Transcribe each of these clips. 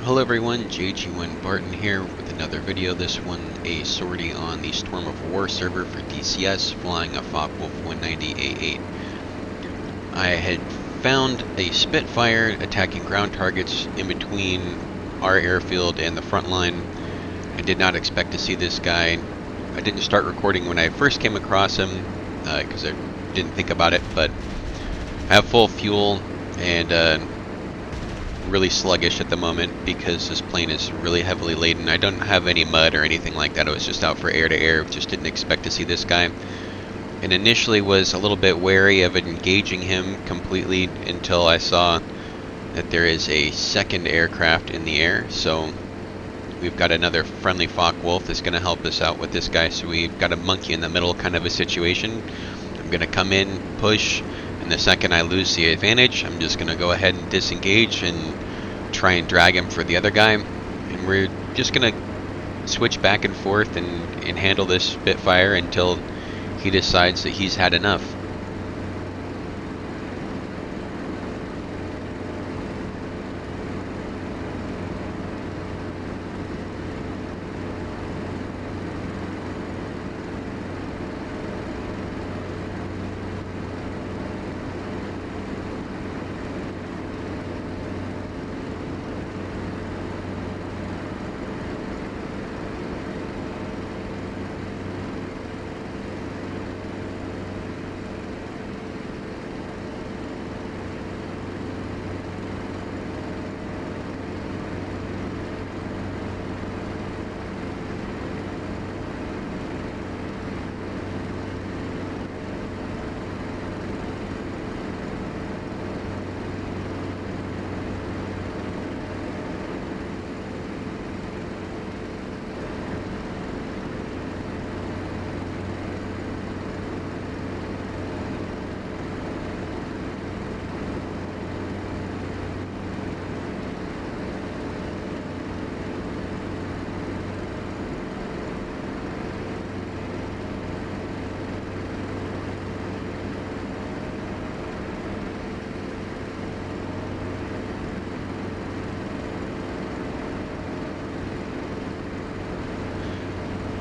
Hello everyone, JG1 Barton here with another video. This one a sortie on the Storm of War server for DCS, flying a Focke-Wulf 190A8. I had found a Spitfire attacking ground targets in between our airfield and the front line. I did not expect to see this guy. I didn't start recording when I first came across him because I didn't think about it, but I have full fuel and really sluggish at the moment because this plane is really heavily laden. I don't have any mud or anything like that. I was just out for air-to-air. Just didn't expect to see this guy. And initially was a little bit wary of engaging him completely until I saw that there is a second aircraft in the air. So we've got another friendly Focke-Wulf that's going to help us out with this guy. So we've got a monkey in the middle kind of a situation. I'm going to come in, push, and the second I lose the advantage, I'm just going to go ahead and disengage and try and drag him for the other guy. And we're just going to switch back and forth and handle this Spitfire until he decides that he's had enough.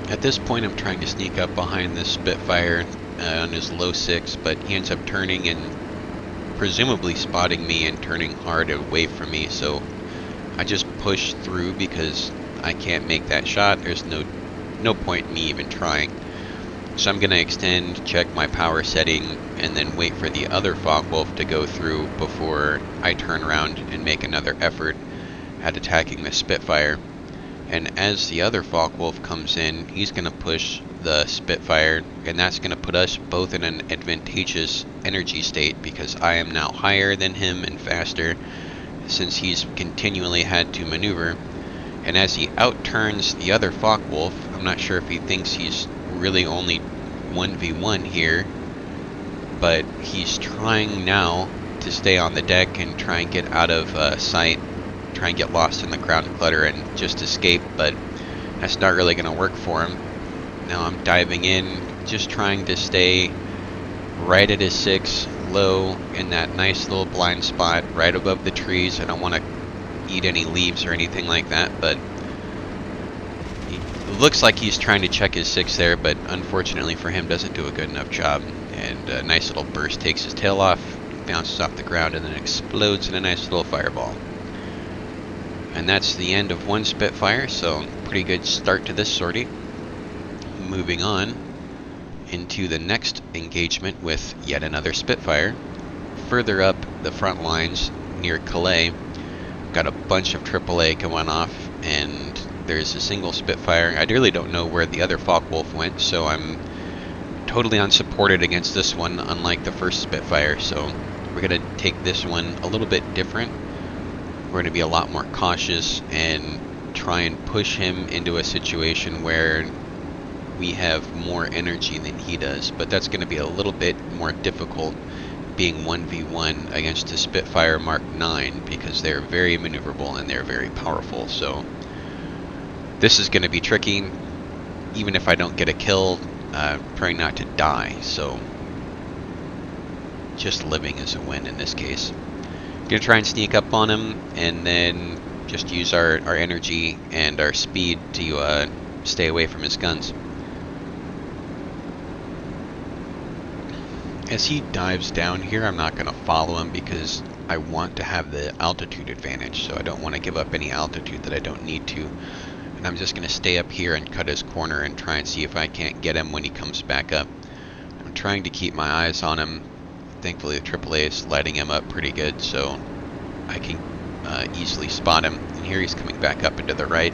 At this point, I'm trying to sneak up behind this Spitfire on his low 6, but he ends up turning and presumably spotting me and turning hard away from me. So I just push through because I can't make that shot. There's no point in me even trying. So I'm going to extend, check my power setting, and then wait for the other Focke-Wulf to go through before I turn around and make another effort at attacking the Spitfire. And as the other Focke-Wulf comes in, he's going to push the Spitfire, and that's going to put us both in an advantageous energy state because I am now higher than him and faster since he's continually had to maneuver. And as he outturns the other Focke-Wulf, I'm not sure if he thinks he's really only 1v1 here, but he's trying now to stay on the deck and try and get out of sight, try and get lost in the ground clutter and just escape, but that's not really going to work for him. Now I'm diving in, just trying to stay right at his 6, low, in that nice little blind spot right above the trees. I don't want to eat any leaves or anything like that, but it looks like he's trying to check his 6 there, but unfortunately for him doesn't do a good enough job. And a nice little burst takes his tail off, bounces off the ground, and then explodes in a nice little fireball. And that's the end of one Spitfire, so pretty good start to this sortie. Moving on into the next engagement with yet another Spitfire. Further up the front lines near Calais, got a bunch of AAA going off, and there's a single Spitfire. I really don't know where the other Focke-Wulf went, so I'm totally unsupported against this one, unlike the first Spitfire. So we're going to take this one a little bit different. We're going to be a lot more cautious and try and push him into a situation where we have more energy than he does, but that's going to be a little bit more difficult being 1v1 against a Spitfire Mark 9 because they're very maneuverable and they're very powerful. So this is going to be tricky, even if I don't get a kill, praying not to die. So just living is a win in this case. Gonna try and sneak up on him and then just use our energy and our speed to stay away from his guns. As he dives down here, I'm not going to follow him because I want to have the altitude advantage, so I don't want to give up any altitude that I don't need to. And I'm just going to stay up here and cut his corner and try and see if I can't get him when he comes back up. I'm trying to keep my eyes on him. Thankfully the AAA is lighting him up pretty good, so I can easily spot him. And here he's coming back up into the right.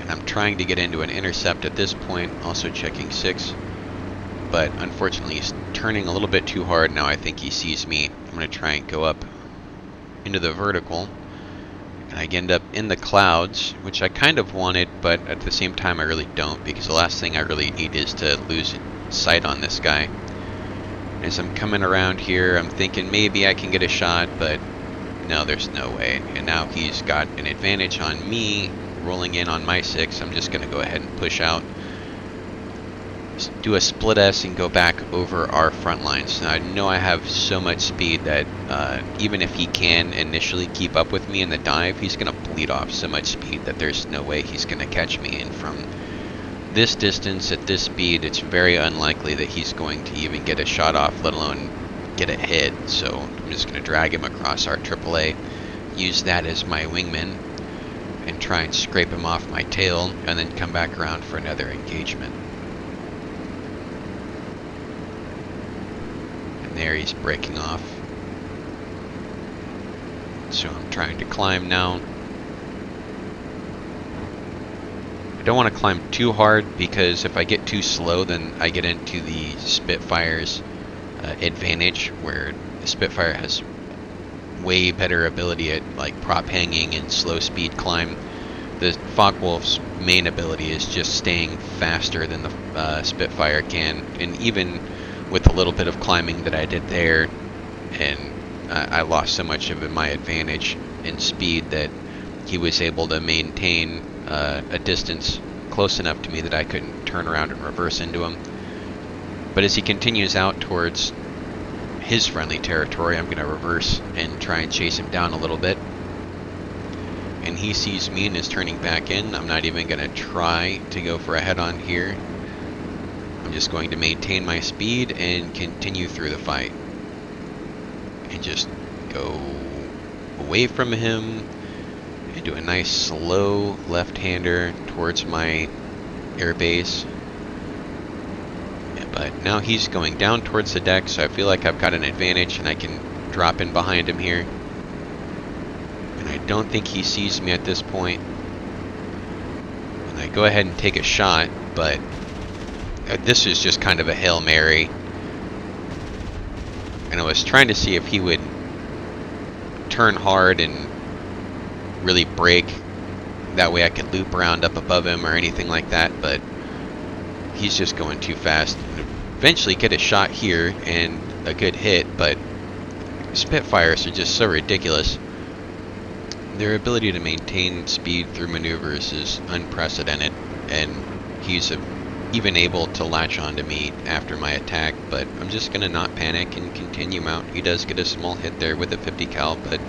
And I'm trying to get into an intercept at this point, also checking 6. But unfortunately he's turning a little bit too hard now. I think he sees me. I'm going to try and go up into the vertical. And I end up in the clouds, which I kind of wanted, but at the same time I really don't, because the last thing I really need is to lose sight on this guy. As I'm coming around here, I'm thinking maybe I can get a shot, but no, there's no way. And now he's got an advantage on me, rolling in on my 6. I'm just going to go ahead and push out, do a split S and go back over our front lines. Now I know I have so much speed that even if he can initially keep up with me in the dive, he's going to bleed off so much speed that there's no way he's going to catch me. And from this distance at this speed, it's very unlikely that he's going to even get a shot off, let alone get a hit. So I'm just going to drag him across our AAA, use that as my wingman, and try and scrape him off my tail, and then come back around for another engagement. There he's breaking off. So I'm trying to climb now. I don't want to climb too hard because if I get too slow, then I get into the Spitfire's advantage, where the Spitfire has way better ability at like prop hanging and slow speed climb. The Focke-Wulf's main ability is just staying faster than the Spitfire can, and even with a little bit of climbing that I did there, and I lost so much of my advantage in speed that he was able to maintain a distance close enough to me that I couldn't turn around and reverse into him. But as he continues out towards his friendly territory, I'm going to reverse and try and chase him down a little bit. And he sees me and is turning back in. I'm not even going to try to go for a head-on here. I'm just going to maintain my speed and continue through the fight. And just go away from him and do a nice slow left-hander towards my airbase. But now he's going down towards the deck, so I feel like I've got an advantage and I can drop in behind him here. And I don't think he sees me at this point. And I go ahead and take a shot, but this is just kind of a Hail Mary. And I was trying to see if he would turn hard and really break. That way I could loop around up above him or anything like that, but he's just going too fast. Eventually get a shot here and a good hit, but Spitfires are just so ridiculous. Their ability to maintain speed through maneuvers is unprecedented, and he's even able to latch onto me after my attack, but I'm just going to not panic and continue mount. He does get a small hit there with a 50 cal, but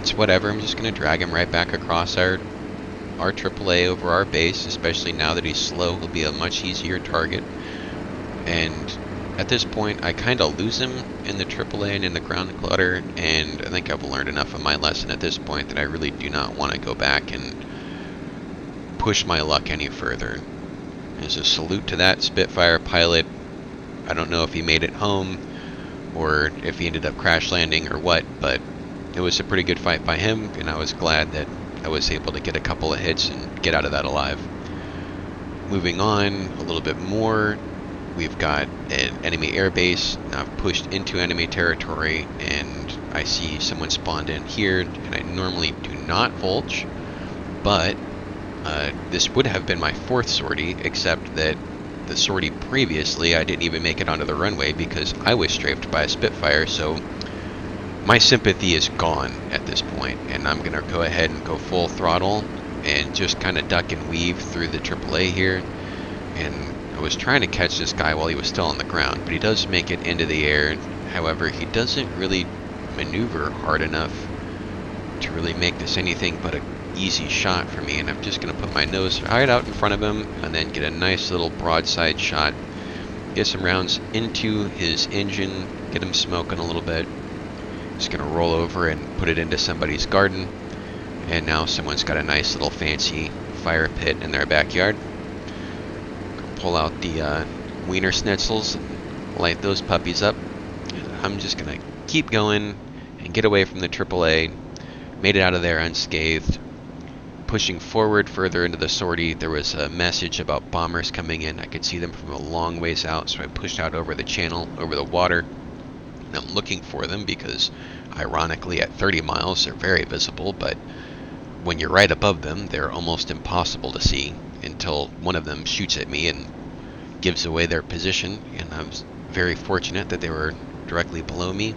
it's whatever. I'm just going to drag him right back across our AAA over our base, especially now that he's slow. He'll be a much easier target. And at this point, I kind of lose him in the AAA and in the ground clutter, and I think I've learned enough of my lesson at this point that I really do not want to go back and push my luck any further. There's a salute to that Spitfire pilot. I don't know if he made it home or if he ended up crash landing or what, but it was a pretty good fight by him, and I was glad that I was able to get a couple of hits and get out of that alive. Moving on a little bit more, we've got an enemy airbase. Now I've pushed into enemy territory, and I see someone spawned in here, and I normally do not vulture, but this would have been my 4th sortie, except that the sortie previously I didn't even make it onto the runway because I was strafed by a Spitfire, so my sympathy is gone at this point, and I'm going to go ahead and go full throttle and just kind of duck and weave through the AAA here. And I was trying to catch this guy while he was still on the ground, but he does make it into the air. However, he doesn't really maneuver hard enough to really make this anything but a easy shot for me, and I'm just going to put my nose right out in front of him and then get a nice little broadside shot. Get some rounds into his engine, get him smoking a little bit. Just going to roll over and put it into somebody's garden, and now someone's got a nice little fancy fire pit in their backyard. Pull out the Wiener Schnitzels, light those puppies up. I'm just going to keep going and get away from the AAA. Made it out of there unscathed. Pushing forward further into the sortie, there was a message about bombers coming in. I could see them from a long ways out, so I pushed out over the channel, over the water. And I'm looking for them because, ironically, at 30 miles, they're very visible, but when you're right above them, they're almost impossible to see until one of them shoots at me and gives away their position. And I was very fortunate that they were directly below me.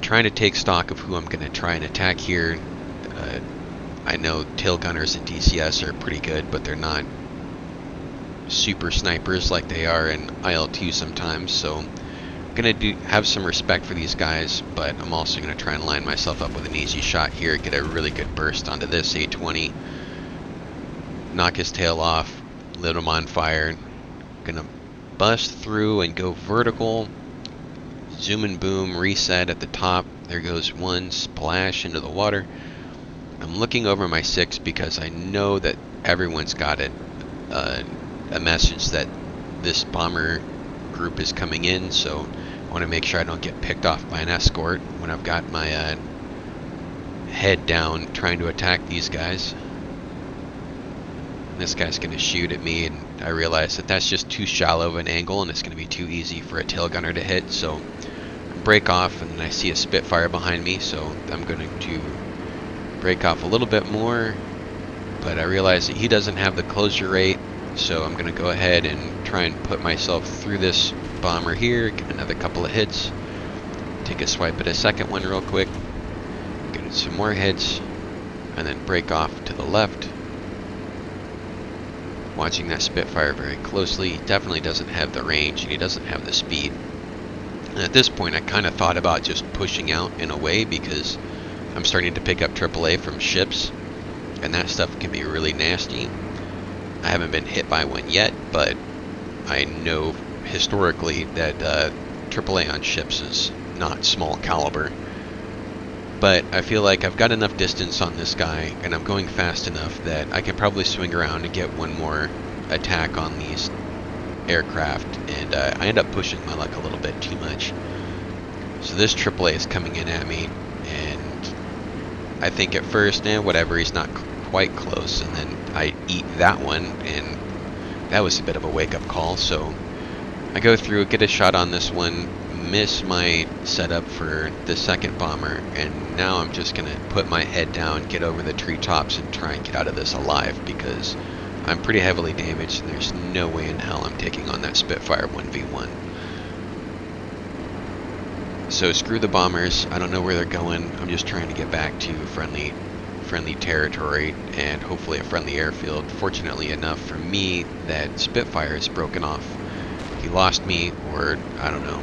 Trying to take stock of who I'm going to try and attack here. I know tail gunners in DCS are pretty good, but they're not super snipers like they are in IL2 sometimes, so I'm going to have some respect for these guys, but I'm also going to try and line myself up with an easy shot here, get a really good burst onto this A20, knock his tail off, lit him on fire. Going to bust through and go vertical, zoom and boom, reset at the top. There goes one, splash into the water. I'm looking over my 6 because I know that everyone's got it. A message that this bomber group is coming in, so I want to make sure I don't get picked off by an escort when I've got my head down trying to attack these guys. And this guy's going to shoot at me, and I realize that that's just too shallow of an angle and it's going to be too easy for a tail gunner to hit, so I break off, and then I see a Spitfire behind me, so I'm going to break off a little bit more, but I realize that he doesn't have the closure rate, so I'm going to go ahead and try and put myself through this bomber here, get another couple of hits, take a swipe at a second one real quick, get some more hits, and then break off to the left. Watching that Spitfire very closely. He definitely doesn't have the range, and he doesn't have the speed. And at this point I kind of thought about just pushing out in a way, because I'm starting to pick up AAA from ships, and that stuff can be really nasty. I haven't been hit by one yet, but I know historically that AAA on ships is not small caliber. But I feel like I've got enough distance on this guy, and I'm going fast enough that I can probably swing around and get one more attack on these aircraft, and I end up pushing my luck a little bit too much. So this AAA is coming in at me, and I think at first, whatever, he's not quite close, and then I eat that one, and that was a bit of a wake-up call. So I go through, get a shot on this one, miss my setup for the second bomber, and now I'm just going to put my head down, get over the treetops, and try and get out of this alive, because I'm pretty heavily damaged, and there's no way in hell I'm taking on that Spitfire 1v1. So screw the bombers, I don't know where they're going, I'm just trying to get back to friendly territory and hopefully a friendly airfield. Fortunately enough for me, that Spitfire is broken off. He lost me, or I don't know,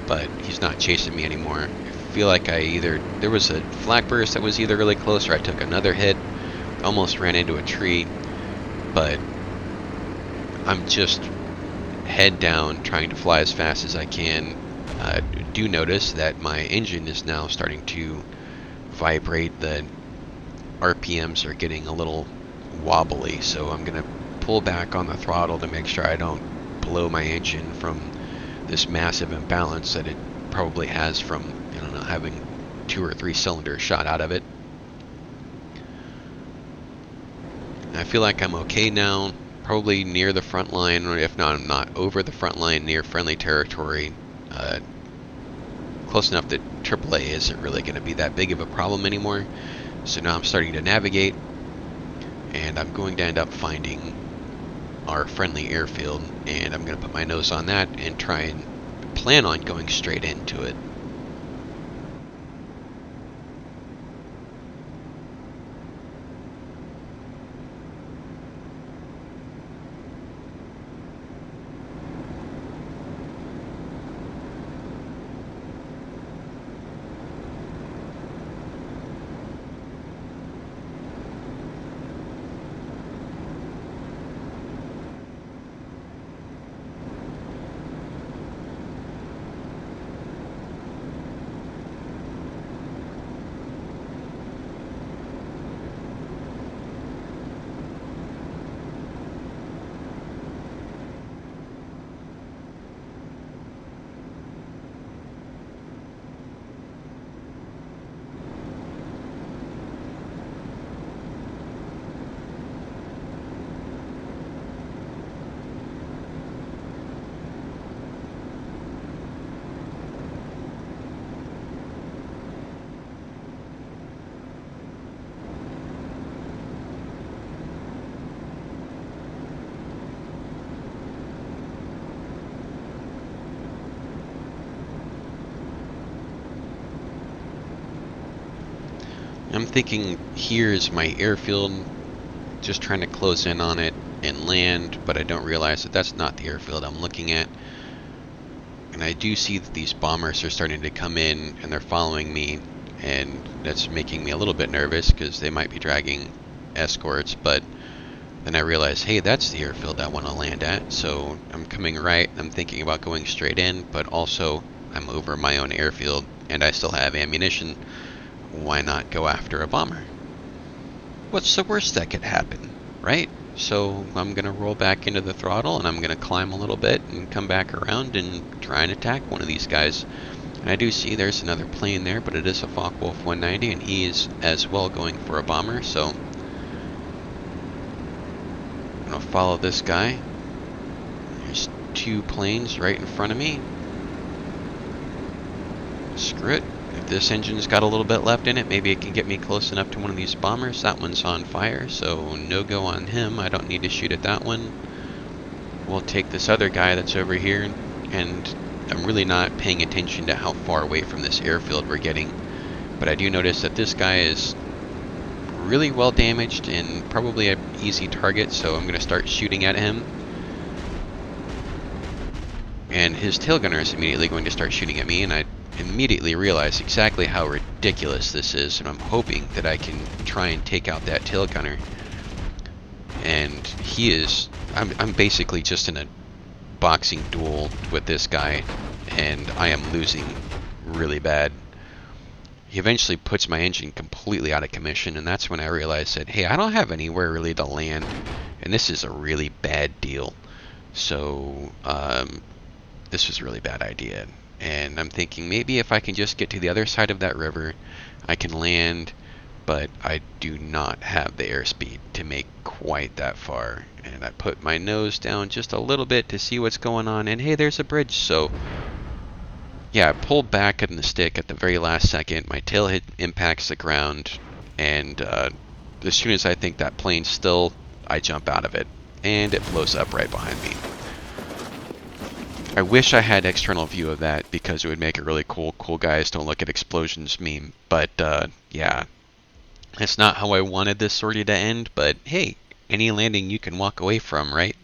but he's not chasing me anymore. I feel like there was a flak burst that was either really close, or I took another hit, almost ran into a tree, but I'm just head down trying to fly as fast as I can. Do notice that my engine is now starting to vibrate. The RPMs are getting a little wobbly, so I'm going to pull back on the throttle to make sure I don't blow my engine from this massive imbalance that it probably has from, I don't know, having 2 or 3 cylinders shot out of it. I feel like I'm okay now, probably near the front line, or if not, I'm not over the front line, near friendly territory. Close enough that AAA isn't really going to be that big of a problem anymore. So now I'm starting to navigate, and I'm going to end up finding our friendly airfield, and I'm going to put my nose on that and try and plan on going straight into it. I'm thinking here's my airfield, just trying to close in on it and land, but I don't realize that that's not the airfield I'm looking at. And I do see that these bombers are starting to come in and they're following me, and that's making me a little bit nervous because they might be dragging escorts, but then I realize, hey, that's the airfield I want to land at, so I'm coming right, I'm thinking about going straight in, but also I'm over my own airfield and I still have ammunition. Why not go after a bomber? What's the worst that could happen, right? So I'm going to roll back into the throttle and I'm going to climb a little bit and come back around and try and attack one of these guys. And I do see there's another plane there, but it is a Focke-Wulf 190 and he is as well going for a bomber, so I'm going to follow this guy. There's two planes right in front of me. Screw it. If this engine's got a little bit left in it, maybe it can get me close enough to one of these bombers. That one's on fire, so no go on him. I don't need to shoot at that one. We'll take this other guy that's over here, and I'm really not paying attention to how far away from this airfield we're getting. But I do notice that this guy is really well damaged and probably an easy target, so I'm going to start shooting at him. And his tail gunner is immediately going to start shooting at me, and I immediately realize exactly how ridiculous this is, and I'm hoping that I can try and take out that tail gunner. And he is, I'm basically just in a boxing duel with this guy, and I am losing really bad. He eventually puts my engine completely out of commission, and that's when I realized that, hey, I don't have anywhere really to land, and this is a really bad deal. So, this was a really bad idea. And I'm thinking maybe if I can just get to the other side of that river, I can land, but I do not have the airspeed to make quite that far. And I put my nose down just a little bit to see what's going on, and hey, there's a bridge. So yeah, I pulled back in the stick at the very last second. My tail hit impacts the ground, and as soon as I think that plane's still, I jump out of it, and it blows up right behind me. I wish I had external view of that because it would make it really cool. Cool guys don't look at explosions meme. But yeah, that's not how I wanted this sortie to end. But hey, any landing you can walk away from, right?